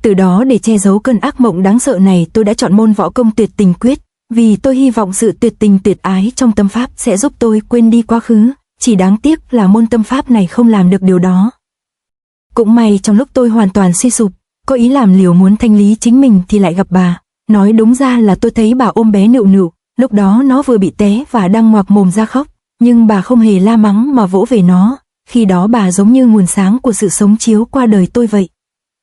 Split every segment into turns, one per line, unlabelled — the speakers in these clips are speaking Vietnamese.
Từ đó để che giấu cơn ác mộng đáng sợ này, tôi đã chọn môn võ công tuyệt tình quyết, vì tôi hy vọng sự tuyệt tình tuyệt ái trong tâm pháp sẽ giúp tôi quên đi quá khứ, chỉ đáng tiếc là môn tâm pháp này không làm được điều đó. Cũng may trong lúc tôi hoàn toàn suy sụp, có ý làm liều muốn thanh lý chính mình thì lại gặp bà. Nói đúng ra là tôi thấy bà ôm bé Nựu Nựu, lúc đó nó vừa bị té và đang ngoạc mồm ra khóc, nhưng bà không hề la mắng mà vỗ về nó, khi đó bà giống như nguồn sáng của sự sống chiếu qua đời tôi vậy.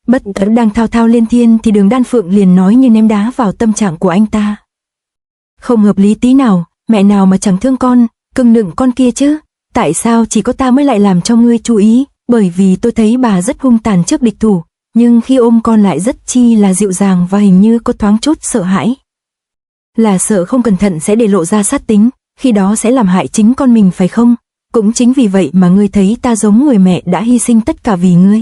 Bất chợt đang thao thao lên thiên thì Đường Đan Phượng liền nói như ném đá vào tâm trạng của anh ta. Không hợp lý tí nào, mẹ nào mà chẳng thương con, cưng nựng con kia chứ, tại sao chỉ có ta mới lại làm cho ngươi chú ý, bởi vì tôi thấy bà rất hung tàn trước địch thủ, nhưng khi ôm con lại rất chi là dịu dàng và hình như có thoáng chút sợ hãi. Là sợ không cẩn thận sẽ để lộ ra sát tính, khi đó sẽ làm hại chính con mình phải không? Cũng chính vì vậy mà ngươi thấy ta giống người mẹ đã hy sinh tất cả vì ngươi.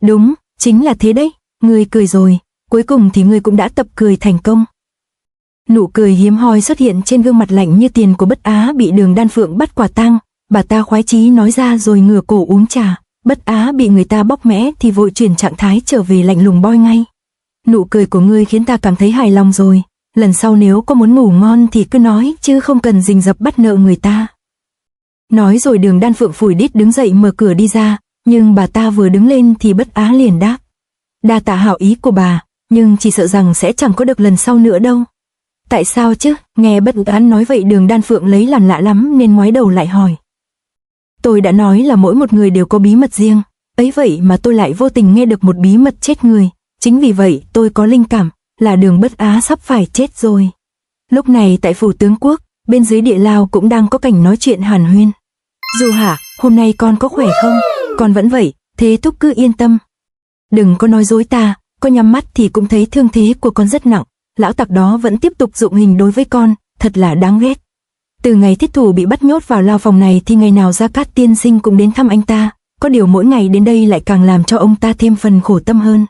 Đúng, chính là thế đấy, ngươi cười rồi, cuối cùng thì ngươi cũng đã tập cười thành công. Nụ cười hiếm hoi xuất hiện trên gương mặt lạnh như tiền của Bất Á bị Đường Đan Phượng bắt quả tang, bà ta khoái chí nói ra rồi ngửa cổ uống trà. Bất Á bị người ta bóc mẽ thì vội chuyển trạng thái trở về lạnh lùng boi ngay. Nụ cười của ngươi khiến ta cảm thấy hài lòng rồi, lần sau nếu có muốn ngủ ngon thì cứ nói chứ không cần rình rập bắt nợ người ta. Nói rồi Đường Đan Phượng phủi đít đứng dậy mở cửa đi ra, nhưng bà ta vừa đứng lên thì Bất Á liền đáp. Đa tạ hảo ý của bà, nhưng chỉ sợ rằng sẽ chẳng có được lần sau nữa đâu. Tại sao chứ? Nghe Bất Á nói vậy Đường Đan Phượng lấy làm lạ lắm nên ngoái đầu lại hỏi. Tôi đã nói là mỗi một người đều có bí mật riêng, ấy vậy mà tôi lại vô tình nghe được một bí mật chết người, chính vì vậy tôi có linh cảm là Đường Bất Á sắp phải chết rồi. Lúc này tại phủ tướng quốc, bên dưới địa lao cũng đang có cảnh nói chuyện hàn huyên. Du hả, hôm nay con có khỏe không? Con vẫn vậy, thế thúc cứ yên tâm. Đừng có nói dối ta, có nhắm mắt thì cũng thấy thương thế của con rất nặng, lão tặc đó vẫn tiếp tục dụng hình đối với con, thật là đáng ghét. Từ ngày Thiết Thủ bị bắt nhốt vào lao phòng này thì ngày nào Gia Cát tiên sinh cũng đến thăm anh ta, có điều mỗi ngày đến đây lại càng làm cho ông ta thêm phần khổ tâm hơn.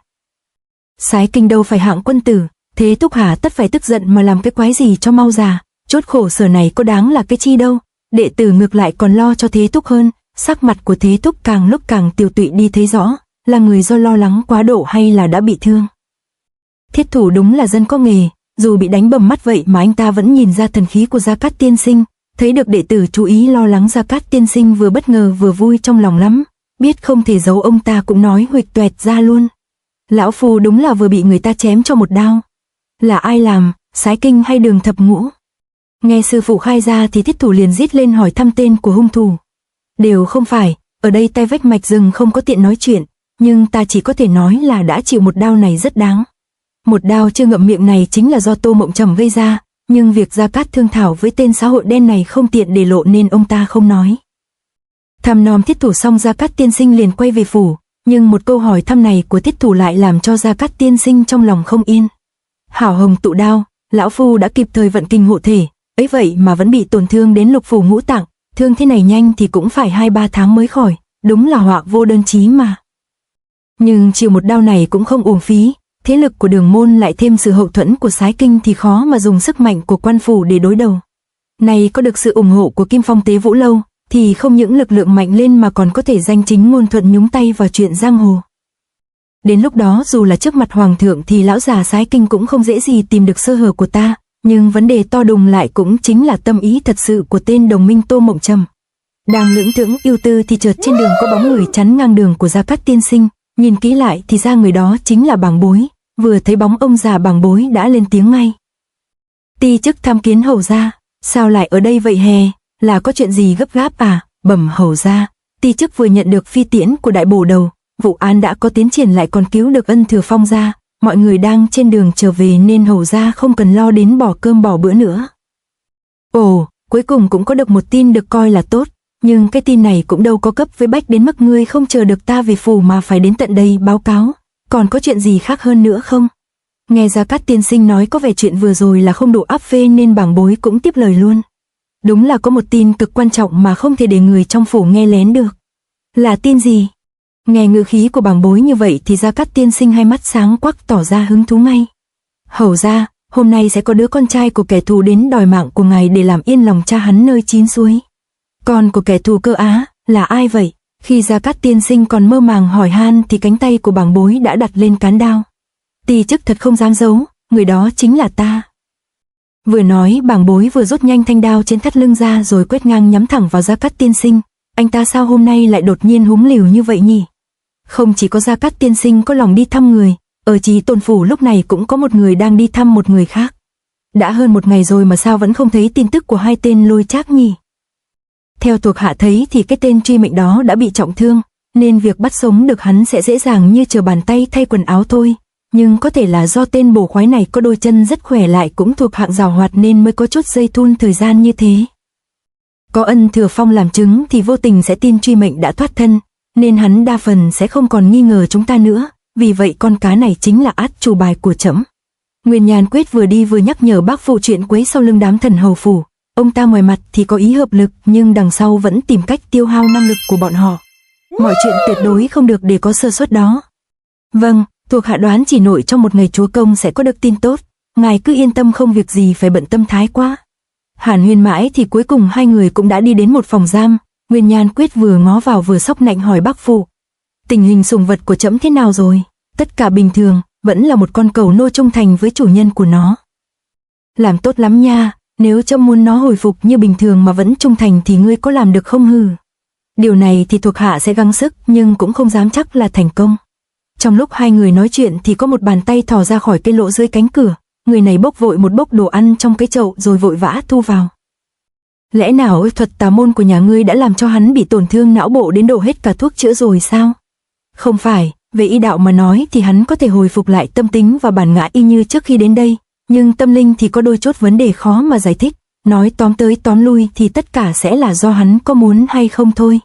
Sái Kinh đâu phải hạng quân tử, thế thúc hả tất phải tức giận mà làm cái quái gì cho mau già, chốt khổ sở này có đáng là cái chi đâu. Đệ tử ngược lại còn lo cho Thế Thúc hơn, sắc mặt của Thế Thúc càng lúc càng tiều tụy đi thấy rõ, là người do lo lắng quá độ hay là đã bị thương. Thiết Thủ đúng là dân có nghề, dù bị đánh bầm mắt vậy mà anh ta vẫn nhìn ra thần khí của Gia Cát tiên sinh, thấy được đệ tử chú ý lo lắng Gia Cát tiên sinh vừa bất ngờ vừa vui trong lòng lắm, biết không thể giấu ông ta cũng nói huỵch toẹt ra luôn. Lão phu đúng là vừa bị người ta chém cho một đao. Là ai làm, Sái Kinh hay Đường Thập Ngũ? Nghe sư phụ khai ra thì Thiết Thủ liền rít lên hỏi thăm tên của hung thủ. Đều không phải, ở đây tay vách mạch rừng không có tiện nói chuyện, nhưng ta chỉ có thể nói là đã chịu một đao này rất đáng. Một đao chưa ngậm miệng này chính là do Tô Mộng Trầm gây ra, nhưng việc Gia Cát thương thảo với tên xã hội đen này không tiện để lộ nên ông ta không nói. Thăm nom Thiết Thủ xong Gia Cát tiên sinh liền quay về phủ, nhưng một câu hỏi thăm này của Thiết Thủ lại làm cho Gia Cát tiên sinh trong lòng không yên. Hảo hồng tụ đao, lão phu đã kịp thời vận kinh hộ thể, ấy vậy mà vẫn bị tổn thương đến lục phủ ngũ tạng, thương thế này nhanh thì cũng phải 2-3 tháng mới khỏi, đúng là họa vô đơn chí mà. Nhưng chịu một đao này cũng không uổng phí, thế lực của Đường môn lại thêm sự hậu thuẫn của Sái Kinh thì khó mà dùng sức mạnh của quan phủ để đối đầu. Này có được sự ủng hộ của Kim Phong Tế Vũ Lâu, thì không những lực lượng mạnh lên mà còn có thể danh chính ngôn thuận nhúng tay vào chuyện giang hồ. Đến lúc đó dù là trước mặt hoàng thượng thì lão già Sái Kinh cũng không dễ gì tìm được sơ hở của ta, nhưng vấn đề to đùng lại cũng chính là tâm ý thật sự của tên đồng minh Tô Mộng Trầm. Đang lưỡng thưởng ưu tư thì chợt trên đường có bóng người chắn ngang đường của Gia Cát tiên sinh, nhìn kỹ lại thì ra người đó chính là Bàng Bối, vừa thấy bóng ông già Bàng Bối đã lên tiếng ngay. Ti chức tham kiến hầu gia, sao lại ở đây vậy hè, là có chuyện gì gấp gáp à? Bẩm hầu gia, ti chức vừa nhận được phi tiễn của đại bổ đầu, vụ án đã có tiến triển lại còn cứu được Ân Thừa Phong gia, mọi người đang trên đường trở về nên hầu gia không cần lo đến bỏ cơm bỏ bữa nữa. Ồ, cuối cùng cũng có được một tin được coi là tốt, nhưng cái tin này cũng đâu có cấp với bách đến mức ngươi không chờ được ta về phủ mà phải đến tận đây báo cáo, còn có chuyện gì khác hơn nữa không? Nghe Gia Cát tiên sinh nói có vẻ chuyện vừa rồi là không đủ áp phê nên Bàng Bối cũng tiếp lời luôn. Đúng là có một tin cực quan trọng mà không thể để người trong phủ nghe lén được. Là tin gì? Nghe ngữ khí của Bàng Bối như vậy thì Gia Cát tiên sinh hai mắt sáng quắc tỏ ra hứng thú ngay. Hầu gia, hôm nay sẽ có đứa con trai của kẻ thù đến đòi mạng của ngài để làm yên lòng cha hắn nơi chín suối. Con của kẻ thù cơ á, là ai vậy? Khi Gia Cát tiên sinh còn mơ màng hỏi han thì cánh tay của Bàng Bối đã đặt lên cán đao. Ti chức thật không dám giấu, người đó chính là ta. Vừa nói Bàng Bối vừa rút nhanh thanh đao trên thắt lưng ra rồi quét ngang nhắm thẳng vào Gia Cát tiên sinh. Anh ta sao hôm nay lại đột nhiên húng lỉu như vậy nhỉ? Không chỉ có Gia Cát tiên sinh có lòng đi thăm người, ở Chí Tôn phủ lúc này cũng có một người đang đi thăm một người khác. Đã hơn một ngày rồi mà sao vẫn không thấy tin tức của hai tên Lôi Trác nhỉ? Theo thuộc hạ thấy thì cái tên truy mệnh đó đã bị trọng thương, nên việc bắt sống được hắn sẽ dễ dàng như trở bàn tay thay quần áo thôi. Nhưng có thể là do tên bổ khoái này có đôi chân rất khỏe lại cũng thuộc hạng giàu hoạt nên mới có chút dây thun thời gian như thế. Có Ân Thừa Phong làm chứng thì vô tình sẽ tin truy mệnh đã thoát thân, nên hắn đa phần sẽ không còn nghi ngờ chúng ta nữa, vì vậy con cá này chính là át chủ bài của trẫm. Nguyên Nhàn Quyết vừa đi vừa nhắc nhở bác phụ chuyện quấy sau lưng đám thần hầu phủ. Ông ta ngoài mặt thì có ý hợp lực nhưng đằng sau vẫn tìm cách tiêu hao năng lực của bọn họ. Mọi chuyện tuyệt đối không được để có sơ suất đó. Vâng, thuộc hạ đoán chỉ nội trong một ngày chúa công sẽ có được tin tốt. Ngài cứ yên tâm, không việc gì phải bận tâm thái quá. Hàn Huyên mãi thì cuối cùng hai người cũng đã đi đến một phòng giam. Nguyên Nhan Quyết vừa ngó vào vừa sốc nạnh hỏi bác phụ: tình hình sủng vật của trẫm thế nào rồi? Tất cả bình thường, vẫn là một con cẩu nô trung thành với chủ nhân của nó. Làm tốt lắm nha, nếu trẫm muốn nó hồi phục như bình thường mà vẫn trung thành thì ngươi có làm được không hừ? Điều này thì thuộc hạ sẽ gắng sức nhưng cũng không dám chắc là thành công. Trong lúc hai người nói chuyện thì có một bàn tay thò ra khỏi cái lỗ dưới cánh cửa. Người này bốc vội một bốc đồ ăn trong cái chậu rồi vội vã thu vào. Lẽ nào thuật tà môn của nhà ngươi đã làm cho hắn bị tổn thương não bộ đến đổ hết cả thuốc chữa rồi sao? Không phải, về y đạo mà nói thì hắn có thể hồi phục lại tâm tính và bản ngã y như trước khi đến đây, nhưng tâm linh thì có đôi chút vấn đề khó mà giải thích. Nói tóm tới tóm lui thì tất cả sẽ là do hắn có muốn hay không thôi.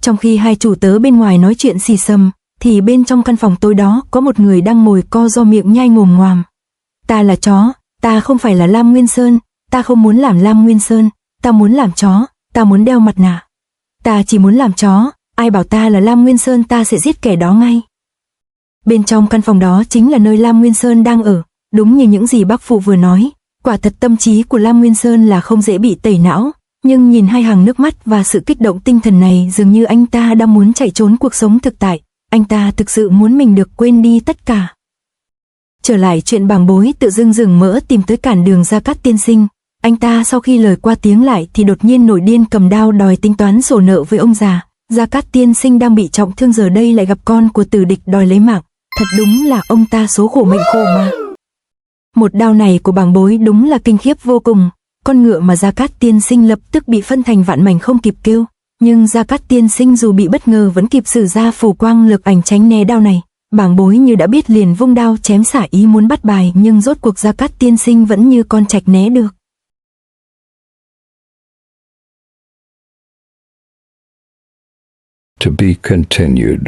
Trong khi hai chủ tớ bên ngoài nói chuyện xì xầm, thì bên trong căn phòng tối đó có một người đang ngồi co ro miệng nhai ngồm ngoàm. Ta là chó, ta không phải là Lam Nguyên Sơn, ta không muốn làm Lam Nguyên Sơn, ta muốn làm chó, ta muốn đeo mặt nạ. Ta chỉ muốn làm chó, ai bảo ta là Lam Nguyên Sơn ta sẽ giết kẻ đó ngay. Bên trong căn phòng đó chính là nơi Lam Nguyên Sơn đang ở, đúng như những gì bác phụ vừa nói, quả thật tâm trí của Lam Nguyên Sơn là không dễ bị tẩy não, nhưng nhìn hai hàng nước mắt và sự kích động tinh thần này dường như anh ta đang muốn chạy trốn cuộc sống thực tại, anh ta thực sự muốn mình được quên đi tất cả. Trở lại chuyện Bàng Bối tự dưng rừng mỡ tìm tới cản đường Gia Cát tiên sinh, anh ta sau khi lời qua tiếng lại thì đột nhiên nổi điên cầm đao đòi tính toán sổ nợ với ông già. Gia Cát tiên sinh đang bị trọng thương giờ đây lại gặp con của tử địch đòi lấy mạng, thật đúng là ông ta số khổ mệnh khổ mà. Một đao này của Bàng Bối đúng là kinh khiếp vô cùng, con ngựa mà Gia Cát tiên sinh lập tức bị phân thành vạn mảnh không kịp kêu, nhưng Gia Cát tiên sinh dù bị bất ngờ vẫn kịp sử ra phù quang lực ảnh tránh né đao này. Bàng Bối như đã biết liền vung đao chém xả ý muốn bắt bài, nhưng rốt cuộc Gia Cát tiên sinh vẫn như con trạch né được.
To be continued.